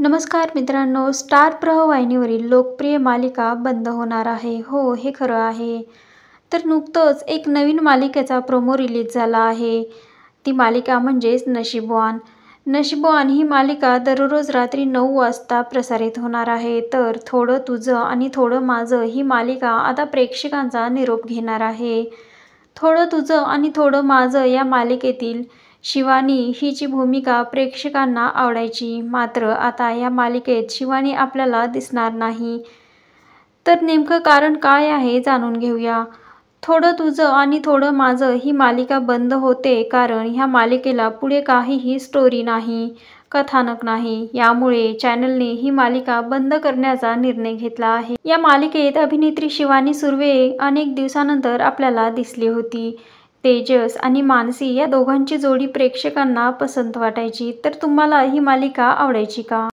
नमस्कार मित्रांनो, स्टार प्रवाहिनीवरील लोकप्रिय मालिका बंद होणार आहे. हो, हे खरं आहे. तर नुकतंच एक नवीन मालिकेचा प्रोमो रिलीज झाला आहे. ती मालिका म्हणजेच नशीबवान. नशीबवान ही मालिका दररोज रात्री 9 वाजता प्रसारित होणार आहे. तर थोडं तुझं आणि थोडं माझं ही मालिका आता प्रेक्षकांचा निरोप घेणार आहे. थोडं तुझं आणि थोडं माझं या मालिकेतील शिवानी हिची भूमिका प्रेक्षकांना आवडायची. मात्र आता या मालिकेत शिवानी आपल्याला दिसणार नाही. तर नेमकं कारण काय आहे जाणून घेऊया. थोडं तुझं आणि थोडं माझं ही मालिका बंद होते कारण ह्या मालिकेला पुढे काहीही स्टोरी नाही, कथानक नाही. यामुळे चॅनलने ही मालिका बंद करण्याचा निर्णय घेतला आहे. या मालिकेत अभिनेत्री शिवानी सुर्वे अनेक दिवसानंतर आपल्याला दिसली होती. तेजस आणि मानसी या दोघांची जोडी प्रेक्षकांना पसंत वाटायची. तर तुम्हाला ही मालिका आवडायची का?